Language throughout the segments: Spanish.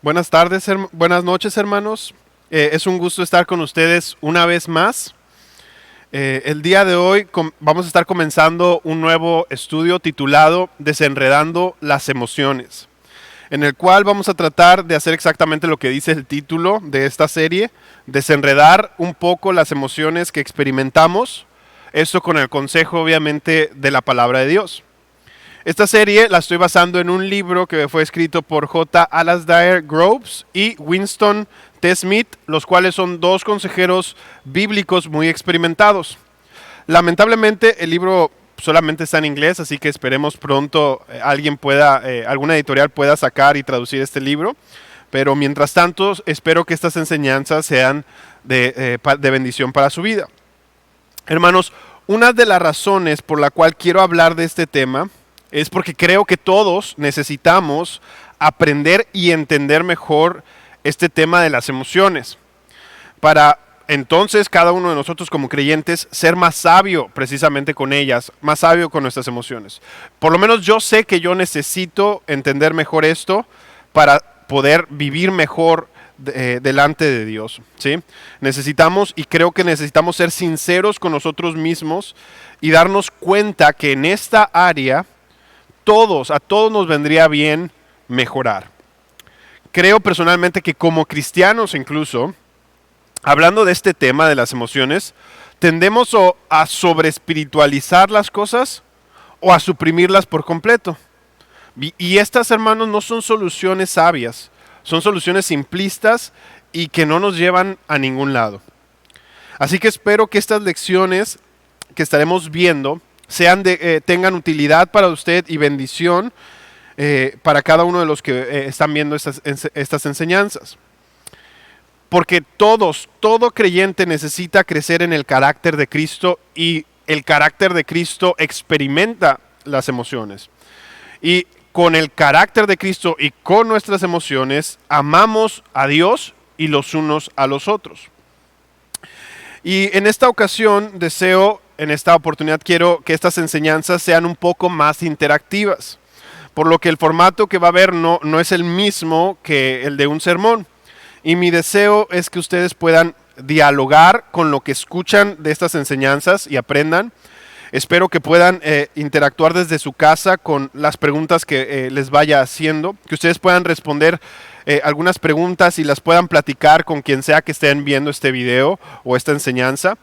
Buenas tardes, buenas noches, hermanos. Es un gusto estar con ustedes una vez más. El día de hoy vamos a estar comenzando un nuevo estudio titulado Desenredando las emociones, en el cual vamos a tratar de hacer exactamente lo que dice el título de esta serie: desenredar un poco las emociones que experimentamos, esto con el consejo obviamente de la palabra de Dios. Esta serie la estoy basando en un libro que fue escrito por J. Alasdair Groves y Winston T. Smith, los cuales son dos consejeros bíblicos muy experimentados. Lamentablemente el libro solamente está en inglés, así que esperemos pronto alguna editorial pueda sacar y traducir este libro. Pero mientras tanto, espero que estas enseñanzas sean de bendición para su vida. Hermanos, una de las razones por la cual quiero hablar de este tema es porque creo que todos necesitamos aprender y entender mejor este tema de las emociones, para entonces cada uno de nosotros como creyentes ser más sabio precisamente con ellas, más sabio con nuestras emociones. Por lo menos yo sé que yo necesito entender mejor esto para poder vivir mejor delante de Dios, ¿sí? Necesitamos, y creo que necesitamos, ser sinceros con nosotros mismos y darnos cuenta que en esta área a todos nos vendría bien mejorar. Creo personalmente que como cristianos incluso, hablando de este tema de las emociones, tendemos a sobreespiritualizar las cosas o a suprimirlas por completo. Y estas, hermanos, no son soluciones sabias, son soluciones simplistas y que no nos llevan a ningún lado. Así que espero que estas lecciones que estaremos viendo tengan utilidad para usted y bendición para cada uno de los que están viendo estas enseñanzas. Porque todo creyente necesita crecer en el carácter de Cristo, y el carácter de Cristo experimenta las emociones. Y con el carácter de Cristo y con nuestras emociones amamos a Dios y los unos a los otros. Y en esta ocasión en esta oportunidad quiero que estas enseñanzas sean un poco más interactivas, por lo que el formato que va a haber no es el mismo que el de un sermón. Y mi deseo es que ustedes puedan dialogar con lo que escuchan de estas enseñanzas y aprendan. Espero que puedan interactuar desde su casa con las preguntas que les vaya haciendo, que ustedes puedan responder algunas preguntas y las puedan platicar con quien sea que estén viendo este video o esta enseñanza.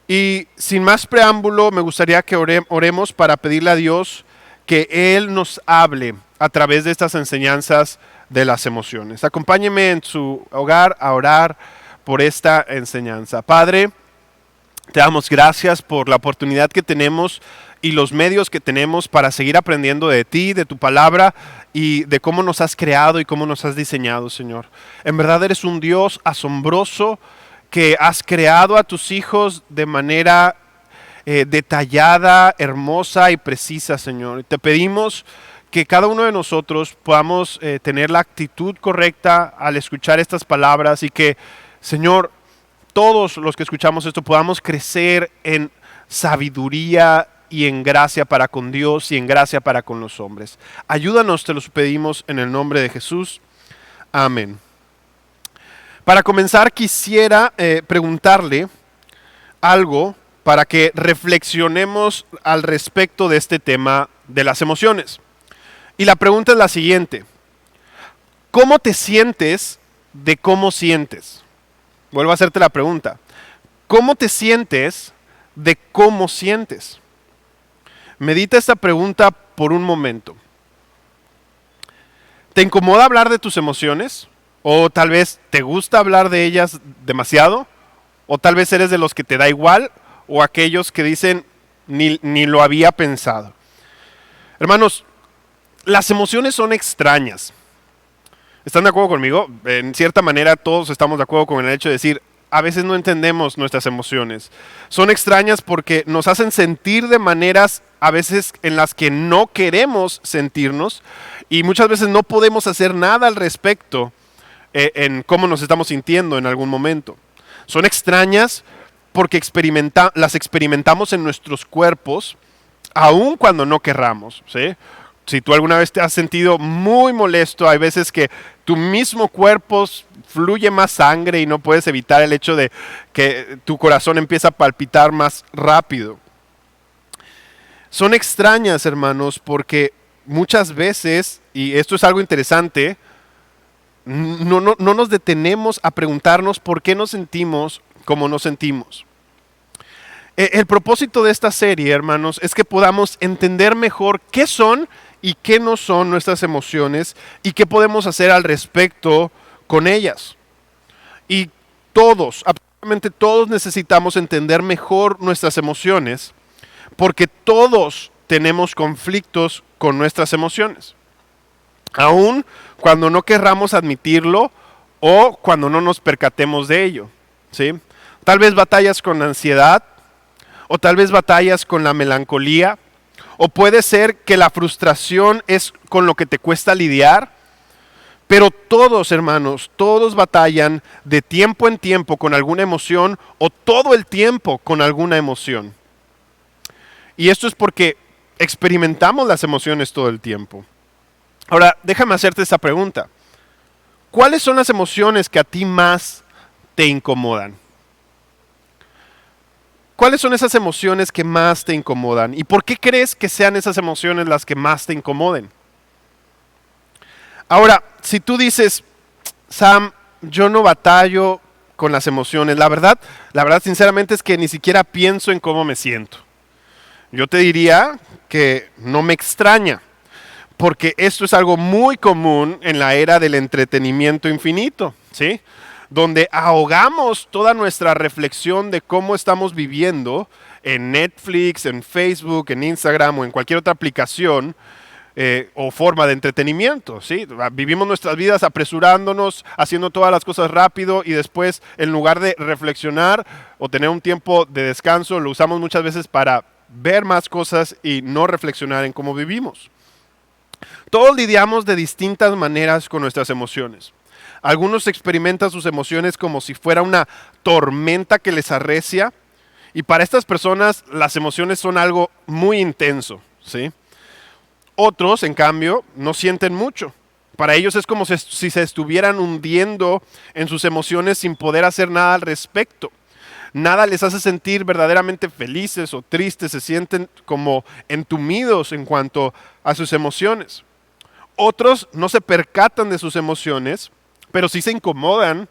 Y sin más preámbulo, me gustaría que oremos para pedirle a Dios que Él nos hable a través de estas enseñanzas de las emociones. Acompáñeme en su hogar a orar por esta enseñanza. Padre, te damos gracias por la oportunidad que tenemos y los medios que tenemos para seguir aprendiendo de ti, de tu palabra y de cómo nos has creado y cómo nos has diseñado, Señor. En verdad eres un Dios asombroso, que has creado a tus hijos de manera detallada, hermosa y precisa, Señor. Te pedimos que cada uno de nosotros podamos tener la actitud correcta al escuchar estas palabras, y que, Señor, todos los que escuchamos esto podamos crecer en sabiduría y en gracia para con Dios y en gracia para con los hombres. Ayúdanos, te los pedimos en el nombre de Jesús. Amén. Para comenzar, quisiera preguntarle algo para que reflexionemos al respecto de este tema de las emociones. Y la pregunta es la siguiente: ¿cómo te sientes de cómo sientes? Vuelvo a hacerte la pregunta: ¿cómo te sientes de cómo sientes? Medita esta pregunta por un momento. ¿Te incomoda hablar de tus emociones? ¿O tal vez te gusta hablar de ellas demasiado? ¿O tal vez eres de los que te da igual? ¿O aquellos que dicen ni lo había pensado? Hermanos, las emociones son extrañas. ¿Están de acuerdo conmigo? En cierta manera todos estamos de acuerdo con el hecho de decir, a veces no entendemos nuestras emociones. Son extrañas porque nos hacen sentir de maneras a veces en las que no queremos sentirnos, y muchas veces no podemos hacer nada al respecto en cómo nos estamos sintiendo en algún momento. Son extrañas porque las experimentamos en nuestros cuerpos, aun cuando no querramos, ¿sí? Si tú alguna vez te has sentido muy molesto, hay veces que tu mismo cuerpo fluye más sangre y no puedes evitar el hecho de que tu corazón empieza a palpitar más rápido. Son extrañas, hermanos, porque muchas veces, y esto es algo interesante, no nos detenemos a preguntarnos por qué nos sentimos como nos sentimos. El propósito de esta serie, hermanos, es que podamos entender mejor qué son y qué no son nuestras emociones y qué podemos hacer al respecto con ellas. Y todos, absolutamente todos necesitamos entender mejor nuestras emociones porque todos tenemos conflictos con nuestras emociones. Aun cuando no querramos admitirlo o cuando no nos percatemos de ello, ¿sí? Tal vez batallas con la ansiedad, o tal vez batallas con la melancolía, o puede ser que la frustración es con lo que te cuesta lidiar, pero todos, hermanos, todos batallan de tiempo en tiempo con alguna emoción o todo el tiempo con alguna emoción. Y esto es porque experimentamos las emociones todo el tiempo. Ahora, déjame hacerte esta pregunta. ¿Cuáles son las emociones que a ti más te incomodan? ¿Cuáles son esas emociones que más te incomodan? ¿Y por qué crees que sean esas emociones las que más te incomoden? Ahora, si tú dices, Sam, yo no batallo con las emociones, la verdad sinceramente es que ni siquiera pienso en cómo me siento. Yo te diría que no me extraña, porque esto es algo muy común en la era del entretenimiento infinito, ¿sí? Donde ahogamos toda nuestra reflexión de cómo estamos viviendo en Netflix, en Facebook, en Instagram o en cualquier otra aplicación o forma de entretenimiento, ¿sí? Vivimos nuestras vidas apresurándonos, haciendo todas las cosas rápido y después, en lugar de reflexionar o tener un tiempo de descanso, lo usamos muchas veces para ver más cosas y no reflexionar en cómo vivimos. Todos lidiamos de distintas maneras con nuestras emociones. Algunos experimentan sus emociones como si fuera una tormenta que les arrecia, y para estas personas las emociones son algo muy intenso, ¿sí? Otros, en cambio, no sienten mucho. Para ellos es como si se estuvieran hundiendo en sus emociones sin poder hacer nada al respecto. Nada les hace sentir verdaderamente felices o tristes, se sienten como entumidos en cuanto a sus emociones. Otros no se percatan de sus emociones, pero sí se incomodan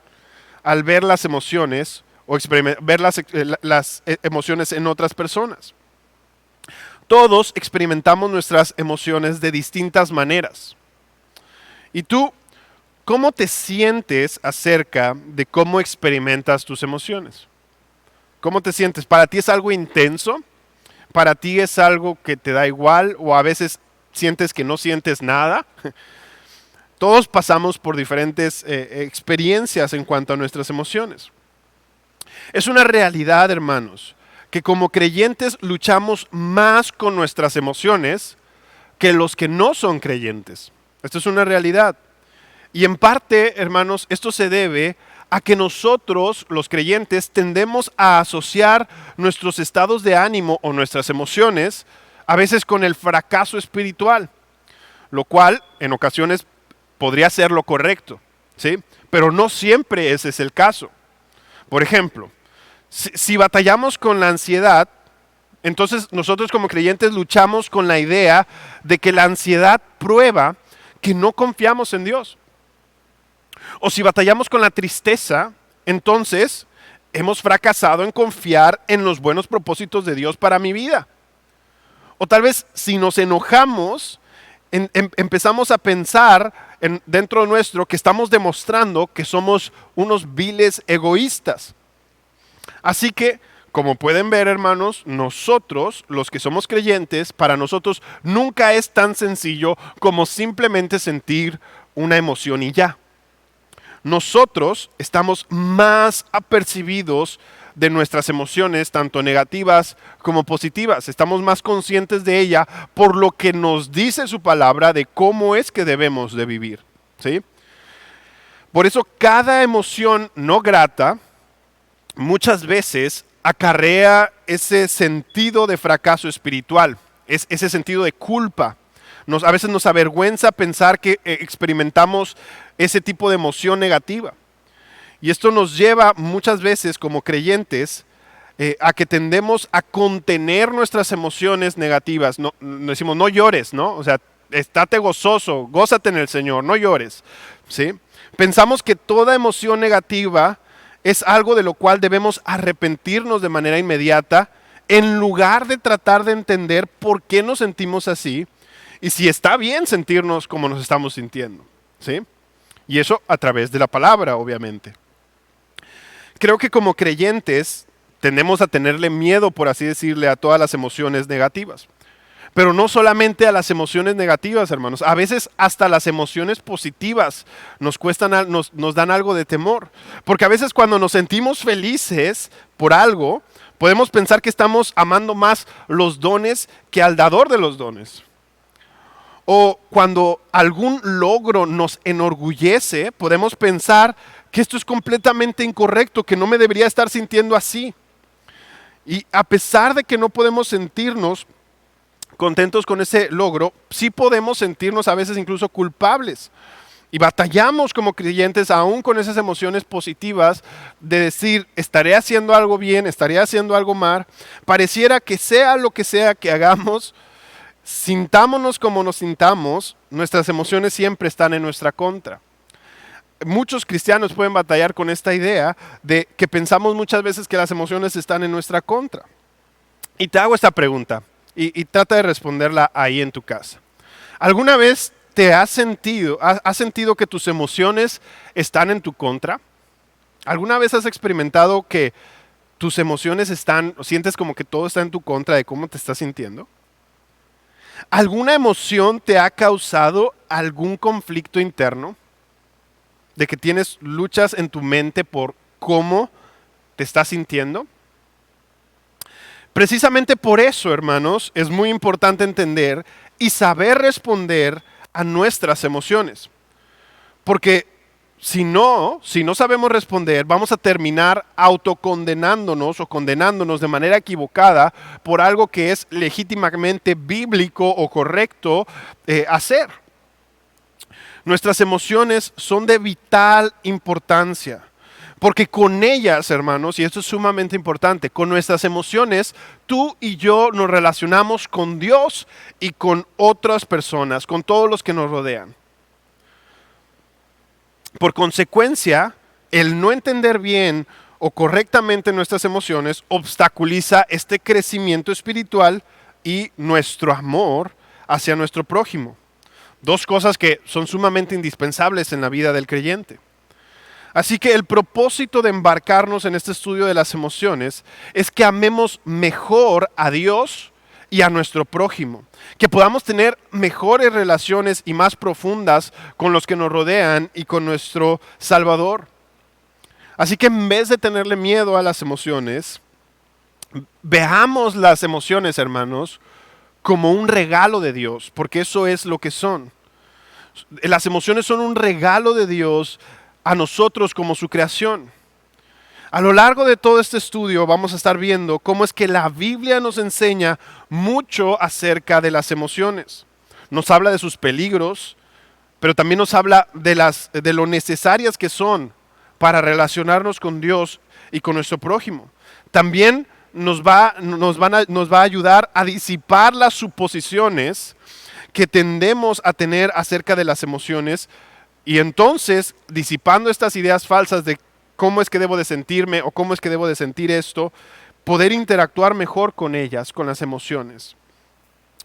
al ver las emociones o ver las emociones en otras personas. Todos experimentamos nuestras emociones de distintas maneras. ¿Y tú, cómo te sientes acerca de cómo experimentas tus emociones? ¿Cómo te sientes? ¿Para ti es algo intenso? ¿Para ti es algo que te da igual? ¿O a veces sientes que no sientes nada? Todos pasamos por diferentes experiencias en cuanto a nuestras emociones. Es una realidad, hermanos, que como creyentes luchamos más con nuestras emociones que los que no son creyentes. Esto es una realidad. Y en parte, hermanos, esto se debe a que nosotros, los creyentes, tendemos a asociar nuestros estados de ánimo o nuestras emociones a veces con el fracaso espiritual, lo cual en ocasiones podría ser lo correcto, ¿sí? Pero no siempre ese es el caso. Por ejemplo, si batallamos con la ansiedad, entonces nosotros como creyentes luchamos con la idea de que la ansiedad prueba que no confiamos en Dios. O si batallamos con la tristeza, entonces hemos fracasado en confiar en los buenos propósitos de Dios para mi vida. O tal vez si nos enojamos, empezamos a pensar dentro nuestro que estamos demostrando que somos unos viles egoístas. Así que, como pueden ver, hermanos, nosotros, los que somos creyentes, para nosotros nunca es tan sencillo como simplemente sentir una emoción y ya. Nosotros estamos más apercibidos de nuestras emociones, tanto negativas como positivas. Estamos más conscientes de ella por lo que nos dice su palabra de cómo es que debemos de vivir, ¿sí? Por eso cada emoción no grata muchas veces acarrea ese sentido de fracaso espiritual, ese sentido de culpa, A veces nos avergüenza pensar que experimentamos ese tipo de emoción negativa. Y esto nos lleva muchas veces como creyentes a que tendemos a contener nuestras emociones negativas. No, decimos, no llores, ¿no? O sea, estate gozoso, gózate en el Señor, no llores, ¿sí? Pensamos que toda emoción negativa es algo de lo cual debemos arrepentirnos de manera inmediata, en lugar de tratar de entender por qué nos sentimos así y si está bien sentirnos como nos estamos sintiendo, ¿sí? Y eso a través de la palabra, obviamente. Creo que como creyentes tendemos a tenerle miedo, por así decirle, a todas las emociones negativas. Pero no solamente a las emociones negativas, hermanos. A veces hasta las emociones positivas nos dan algo de temor. Porque a veces cuando nos sentimos felices por algo, podemos pensar que estamos amando más los dones que al dador de los dones. O cuando algún logro nos enorgullece, podemos pensar que esto es completamente incorrecto, que no me debería estar sintiendo así. Y a pesar de que no podemos sentirnos contentos con ese logro, sí podemos sentirnos a veces incluso culpables. Y batallamos como creyentes aún con esas emociones positivas de decir, estaré haciendo algo bien, estaré haciendo algo mal. Pareciera que sea lo que sea que hagamos, sintámonos como nos sintamos, nuestras emociones siempre están en nuestra contra. Muchos cristianos pueden batallar con esta idea de que pensamos muchas veces que las emociones están en nuestra contra. Y te hago esta pregunta y trata de responderla ahí en tu casa. ¿Alguna vez te has sentido que tus emociones están en tu contra? ¿Alguna vez has experimentado que tus emociones sientes como que todo está en tu contra de cómo te estás sintiendo? ¿Alguna emoción te ha causado algún conflicto interno? ¿De que tienes luchas en tu mente por cómo te estás sintiendo? Precisamente por eso, hermanos, es muy importante entender y saber responder a nuestras emociones. Porque si no sabemos responder, vamos a terminar autocondenándonos o condenándonos de manera equivocada por algo que es legítimamente bíblico o correcto hacer. Nuestras emociones son de vital importancia, porque con ellas, hermanos, y esto es sumamente importante, con nuestras emociones, tú y yo nos relacionamos con Dios y con otras personas, con todos los que nos rodean. Por consecuencia, el no entender bien o correctamente nuestras emociones obstaculiza este crecimiento espiritual y nuestro amor hacia nuestro prójimo. Dos cosas que son sumamente indispensables en la vida del creyente. Así que el propósito de embarcarnos en este estudio de las emociones es que amemos mejor a Dios y a nuestro prójimo. Que podamos tener mejores relaciones y más profundas con los que nos rodean y con nuestro Salvador. Así que en vez de tenerle miedo a las emociones, veamos las emociones, hermanos, como un regalo de Dios, porque eso es lo que son. Las emociones son un regalo de Dios a nosotros como su creación. A lo largo de todo este estudio vamos a estar viendo cómo es que la Biblia nos enseña mucho acerca de las emociones. Nos habla de sus peligros, pero también nos habla de lo necesarias que son para relacionarnos con Dios y con nuestro prójimo. También nos va a ayudar a disipar las suposiciones que tendemos a tener acerca de las emociones, y entonces, disipando estas ideas falsas de cómo es que debo de sentirme o cómo es que debo de sentir esto, poder interactuar mejor con ellas, con las emociones.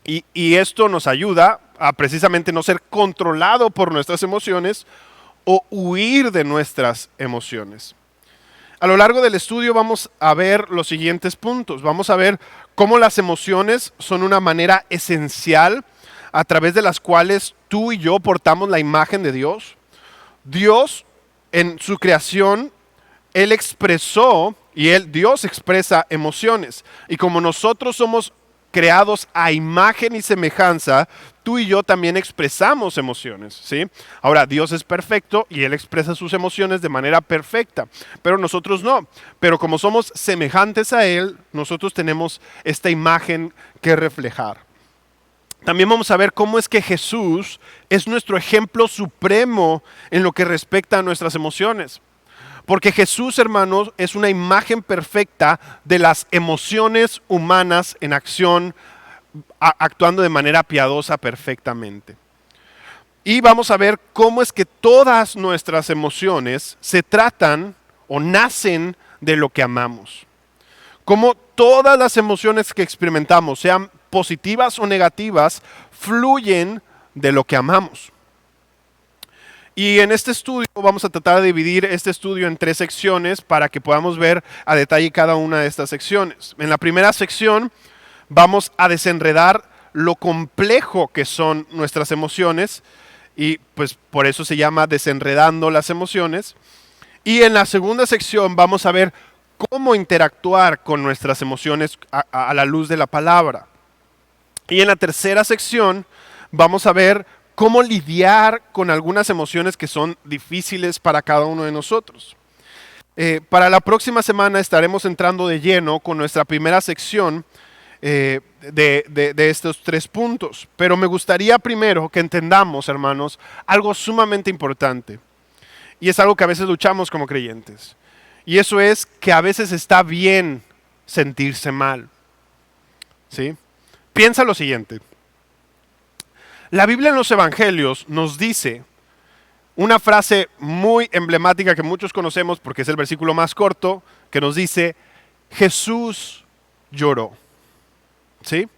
Y esto nos ayuda a precisamente no ser controlado por nuestras emociones o huir de nuestras emociones. A lo largo del estudio vamos a ver los siguientes puntos. Vamos a ver cómo las emociones son una manera esencial a través de las cuales tú y yo portamos la imagen de Dios. Dios, en su creación, Él expresó Dios expresa emociones. Y como nosotros somos creados a imagen y semejanza, tú y yo también expresamos emociones, ¿sí? Ahora, Dios es perfecto y Él expresa sus emociones de manera perfecta, pero nosotros no. Pero como somos semejantes a Él, nosotros tenemos esta imagen que reflejar. También vamos a ver cómo es que Jesús es nuestro ejemplo supremo en lo que respecta a nuestras emociones. Porque Jesús, hermanos, es una imagen perfecta de las emociones humanas en acción, actuando de manera piadosa perfectamente. Y vamos a ver cómo es que todas nuestras emociones se tratan o nacen de lo que amamos. Cómo todas las emociones que experimentamos, sean positivas o negativas, fluyen de lo que amamos. Y en este estudio vamos a tratar de dividir este estudio en 3 secciones para que podamos ver a detalle cada una de estas secciones. En la primera sección vamos a desenredar lo complejo que son nuestras emociones y pues por eso se llama Desenredando las Emociones. Y en la segunda sección vamos a ver cómo interactuar con nuestras emociones a la luz de la palabra. Y en la tercera sección vamos a ver cómo lidiar con algunas emociones que son difíciles para cada uno de nosotros. Para la próxima semana estaremos entrando de lleno con nuestra primera sección de estos 3 puntos. Pero me gustaría primero que entendamos, hermanos, algo sumamente importante. Y es algo que a veces luchamos como creyentes. Y eso es que a veces está bien sentirse mal. ¿Sí? Piensa lo siguiente. La Biblia en los Evangelios nos dice una frase muy emblemática que muchos conocemos porque es el versículo más corto, que nos dice, Jesús lloró. ¿Sí?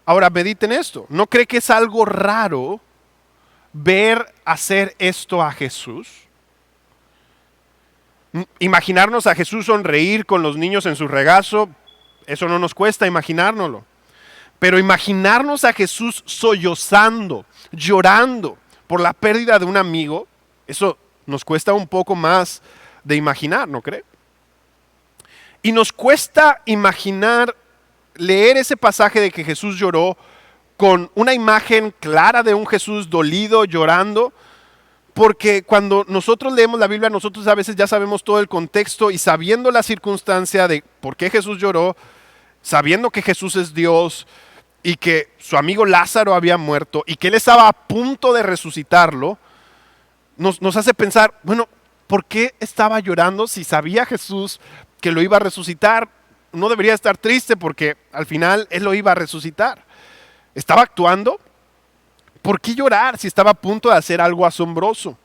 Ahora mediten esto. ¿No cree que es algo raro ver hacer esto a Jesús? Imaginarnos a Jesús sonreír con los niños en su regazo, eso no nos cuesta imaginárnoslo. Pero imaginarnos a Jesús sollozando, llorando por la pérdida de un amigo, eso nos cuesta un poco más de imaginar, ¿no cree? Y nos cuesta imaginar, leer ese pasaje de que Jesús lloró con una imagen clara de un Jesús dolido, llorando, porque cuando nosotros leemos la Biblia, nosotros a veces ya sabemos todo el contexto y sabiendo la circunstancia de por qué Jesús lloró, sabiendo que Jesús es Dios y que su amigo Lázaro había muerto y que él estaba a punto de resucitarlo, nos hace pensar, bueno, ¿por qué estaba llorando si sabía Jesús que lo iba a resucitar? No debería estar triste porque al final él lo iba a resucitar. ¿Estaba actuando? ¿Por qué llorar si estaba a punto de hacer algo asombroso?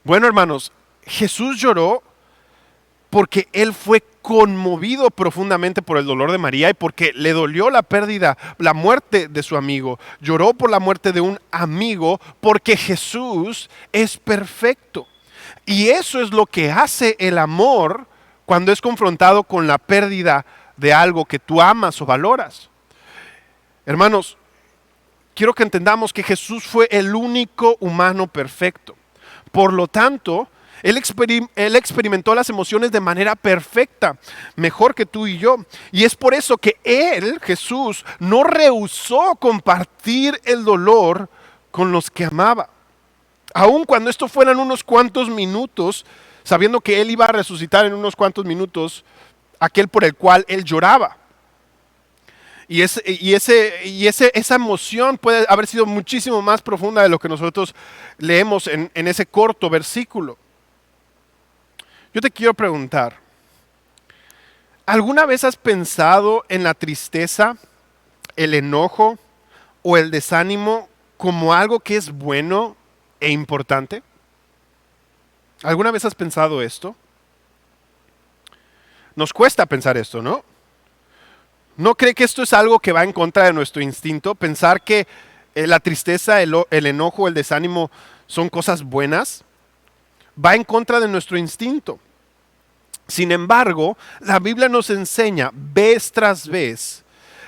Bueno, hermanos, Jesús lloró porque él fue conmovido profundamente por el dolor de María y porque le dolió la pérdida, la muerte de su amigo. Lloró por la muerte de un amigo porque Jesús es perfecto. Y eso es lo que hace el amor cuando es confrontado con la pérdida de algo que tú amas o valoras. Hermanos, quiero que entendamos que Jesús fue el único humano perfecto. Por lo tanto, Él experimentó las emociones de manera perfecta, mejor que tú y yo. Y es por eso que Él, Jesús, no rehusó compartir el dolor con los que amaba. Aun cuando esto fueran unos cuantos minutos, sabiendo que Él iba a resucitar en unos cuantos minutos, aquel por el cual Él lloraba. Y esa emoción puede haber sido muchísimo más profunda de lo que nosotros leemos en ese corto versículo. Yo te quiero preguntar, ¿alguna vez has pensado en la tristeza, el enojo o el desánimo como algo que es bueno e importante? ¿Alguna vez has pensado esto? Nos cuesta pensar esto, ¿no? ¿No cree que esto es algo que va en contra de nuestro instinto? Pensar que la tristeza, el enojo, el desánimo son cosas buenas, va en contra de nuestro instinto. Sin embargo, la Biblia nos enseña vez tras vez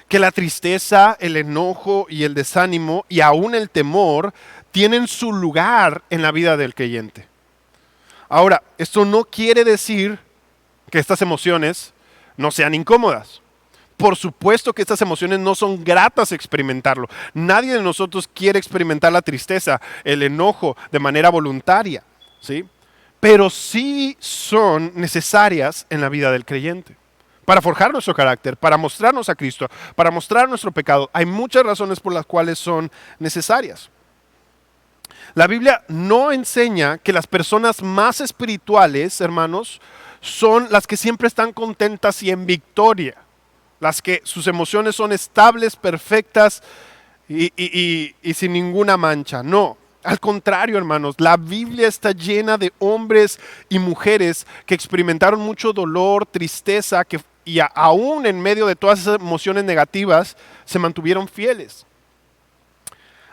que la tristeza, el enojo y el desánimo y aún el temor tienen su lugar en la vida del creyente. Ahora, esto no quiere decir que estas emociones no sean incómodas. Por supuesto que estas emociones no son gratas experimentarlo. Nadie de nosotros quiere experimentar la tristeza, el enojo de manera voluntaria, ¿sí? Pero sí son necesarias en la vida del creyente. para forjar nuestro carácter, para mostrarnos a Cristo, para mostrar nuestro pecado. Hay muchas razones por las cuales son necesarias. La Biblia no enseña que las personas más espirituales, hermanos, son las que siempre están contentas y en victoria, las que sus emociones son estables, perfectas y sin ninguna mancha. No, al contrario, hermanos, la Biblia está llena de hombres y mujeres que experimentaron mucho dolor, tristeza, y aún en medio de todas esas emociones negativas, se mantuvieron fieles.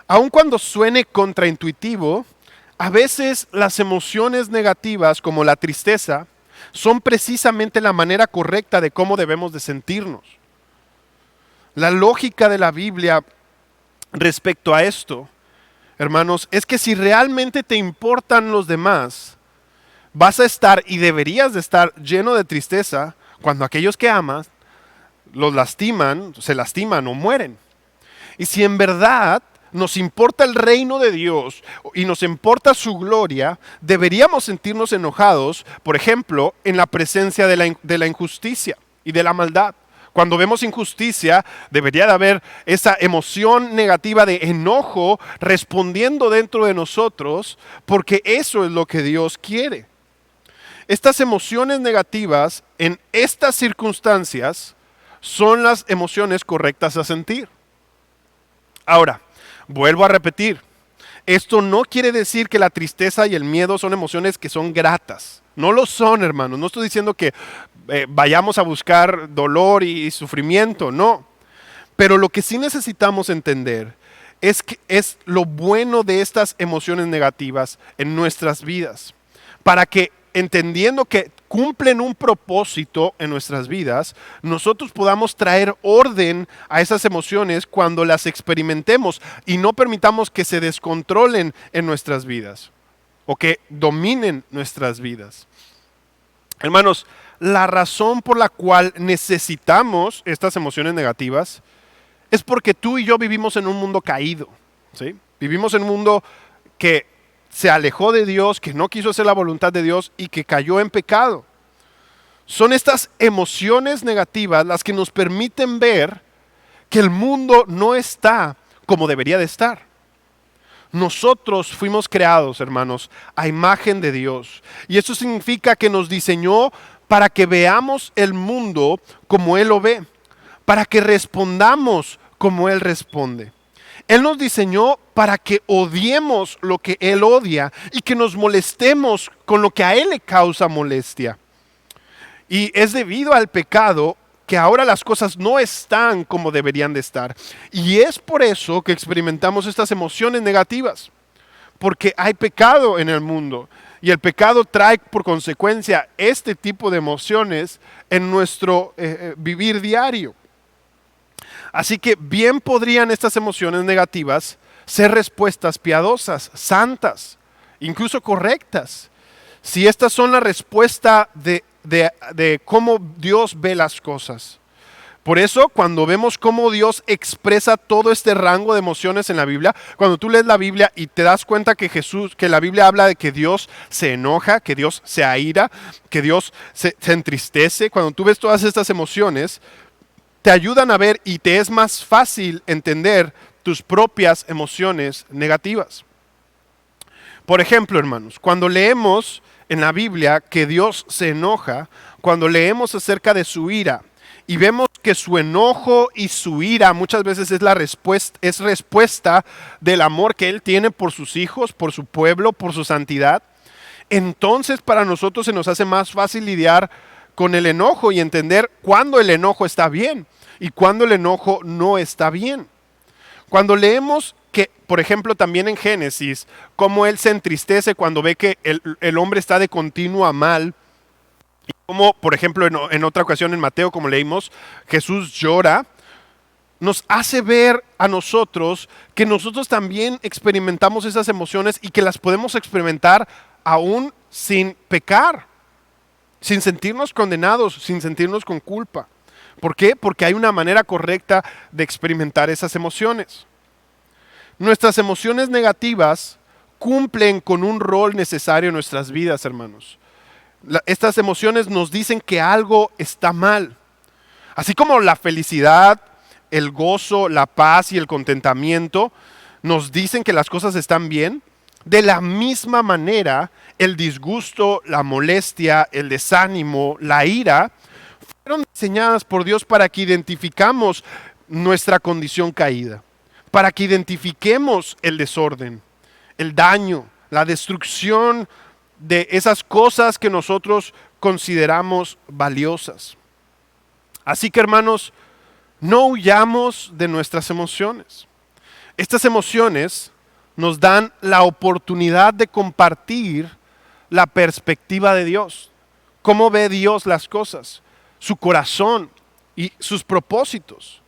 Aun cuando suene contraintuitivo, a veces las emociones negativas, como la tristeza, son precisamente la manera correcta de cómo debemos de sentirnos. La lógica de la Biblia respecto a esto, hermanos, es que si realmente te importan los demás, vas a estar y deberías de estar lleno de tristeza cuando aquellos que amas los lastiman, se lastiman o mueren. Y si en verdad nos importa el reino de Dios y nos importa su gloria, deberíamos sentirnos enojados, por ejemplo, en la presencia de la injusticia y de la maldad. Cuando vemos injusticia, debería de haber esa emoción negativa de enojo respondiendo dentro de nosotros, porque eso es lo que Dios quiere. Estas emociones negativas en estas circunstancias son las emociones correctas a sentir. Ahora, vuelvo a repetir, esto no quiere decir que la tristeza y el miedo son emociones que son gratas. No lo son, hermanos. No estoy diciendo que vayamos a buscar dolor y sufrimiento, no. Pero lo que sí necesitamos entender es lo bueno de estas emociones negativas en nuestras vidas. Para que, entendiendo que cumplen un propósito en nuestras vidas, nosotros podamos traer orden a esas emociones cuando las experimentemos y no permitamos que se descontrolen en nuestras vidas o que dominen nuestras vidas. Hermanos, la razón por la cual necesitamos estas emociones negativas es porque tú y yo vivimos en un mundo caído, ¿sí? Vivimos en un mundo que se alejó de Dios, que no quiso hacer la voluntad de Dios y que cayó en pecado. Son estas emociones negativas las que nos permiten ver que el mundo no está como debería de estar. Nosotros fuimos creados, hermanos, a imagen de Dios. Y eso significa que nos diseñó para que veamos el mundo como Él lo ve, para que respondamos como Él responde. Él nos diseñó para que odiemos lo que Él odia y que nos molestemos con lo que a Él le causa molestia. Y es debido al pecado que ahora las cosas no están como deberían de estar. Y es por eso que experimentamos estas emociones negativas. Porque hay pecado en el mundo. Y el pecado trae por consecuencia este tipo de emociones en nuestro vivir diario. Así que bien podrían estas emociones negativas ser respuestas piadosas, santas, incluso correctas. Si estas son la respuesta de cómo Dios ve las cosas. Por eso, cuando vemos cómo Dios expresa todo este rango de emociones en la Biblia, cuando tú lees la Biblia y te das cuenta que la Biblia habla de que Dios se enoja, que Dios se aira, que Dios se entristece, cuando tú ves todas estas emociones, te ayudan a ver y te es más fácil entender tus propias emociones negativas. Por ejemplo, hermanos, cuando leemos en la Biblia que Dios se enoja, cuando leemos acerca de su ira y vemos que su enojo y su ira muchas veces es respuesta del amor que Él tiene por sus hijos, por su pueblo, por su santidad, entonces para nosotros se nos hace más fácil lidiar con el enojo y entender cuándo el enojo está bien y cuándo el enojo no está bien. Cuando leemos que, por ejemplo, también en Génesis, cómo Él se entristece cuando ve que el hombre está de continuo a mal, y como, por ejemplo, en otra ocasión en Mateo, como leímos, Jesús llora, nos hace ver a nosotros que nosotros también experimentamos esas emociones y que las podemos experimentar aún sin pecar, sin sentirnos condenados, sin sentirnos con culpa. ¿Por qué? Porque hay una manera correcta de experimentar esas emociones. Nuestras emociones negativas cumplen con un rol necesario en nuestras vidas, hermanos. Estas emociones nos dicen que algo está mal. Así como la felicidad, el gozo, la paz y el contentamiento nos dicen que las cosas están bien, de la misma manera el disgusto, la molestia, el desánimo, la ira fueron diseñadas por Dios para que identificamos nuestra condición caída, para que identifiquemos el desorden, el daño, la destrucción de esas cosas que nosotros consideramos valiosas. Así que, hermanos, no huyamos de nuestras emociones. Estas emociones nos dan la oportunidad de compartir la perspectiva de Dios. ¿Cómo ve Dios las cosas? Su corazón y sus propósitos.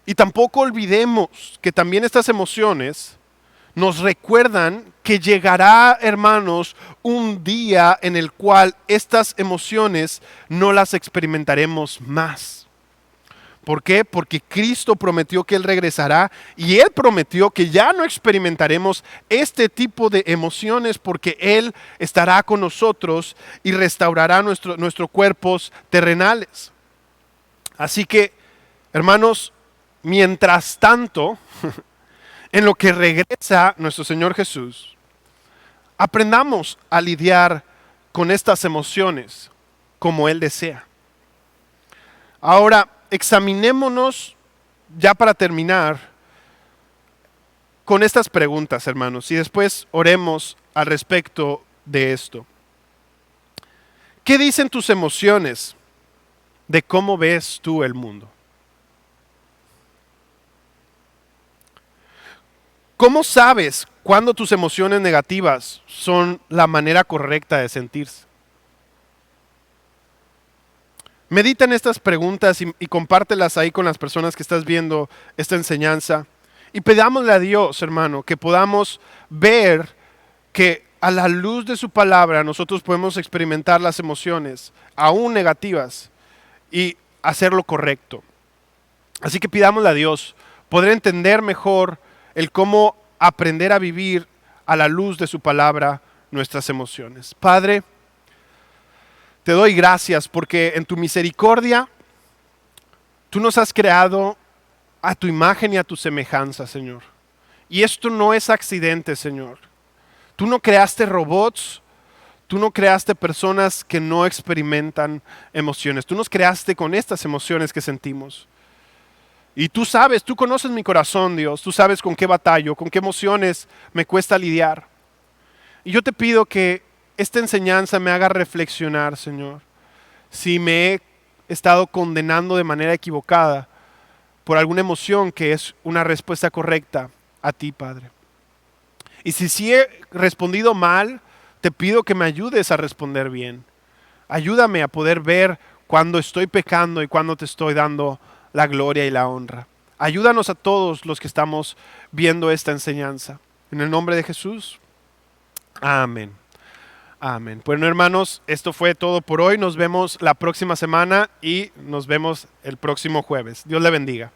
Y tampoco olvidemos que también estas emociones nos recuerdan que llegará, hermanos, un día en el cual estas emociones no las experimentaremos más. ¿Por qué? Porque Cristo prometió que Él regresará y Él prometió que ya no experimentaremos este tipo de emociones porque Él estará con nosotros y restaurará nuestros cuerpos terrenales. Así que, hermanos, mientras tanto, en lo que regresa nuestro Señor Jesús, aprendamos a lidiar con estas emociones como Él desea. Ahora, examinémonos, ya para terminar, con estas preguntas, hermanos, y después oremos al respecto de esto. ¿Qué dicen tus emociones de cómo ves tú el mundo? ¿Cómo sabes cuándo tus emociones negativas son la manera correcta de sentirse? Medita en estas preguntas y compártelas ahí con las personas que estás viendo esta enseñanza. Y pedámosle a Dios, hermano, que podamos ver que a la luz de su palabra nosotros podemos experimentar las emociones, aún negativas, y hacer lo correcto. Así que pidámosle a Dios poder entender mejor el cómo aprender a vivir a la luz de su palabra nuestras emociones. Padre, te doy gracias porque en tu misericordia tú nos has creado a tu imagen y a tu semejanza, Señor. Y esto no es accidente, Señor. Tú no creaste robots, tú no creaste personas que no experimentan emociones. Tú nos creaste con estas emociones que sentimos. Y tú sabes, tú conoces mi corazón, Dios. Tú sabes con qué batallo, con qué emociones me cuesta lidiar. Y yo te pido que esta enseñanza me haga reflexionar, Señor. Si me he estado condenando de manera equivocada por alguna emoción que es una respuesta correcta a ti, Padre. Y si sí he respondido mal, te pido que me ayudes a responder bien. Ayúdame a poder ver cuando estoy pecando y cuando te estoy dando la gloria y la honra. Ayúdanos a todos los que estamos viendo esta enseñanza. En el nombre de Jesús. Amén. Amén. Bueno, hermanos, esto fue todo por hoy. Nos vemos la próxima semana y nos vemos el próximo jueves. Dios le bendiga.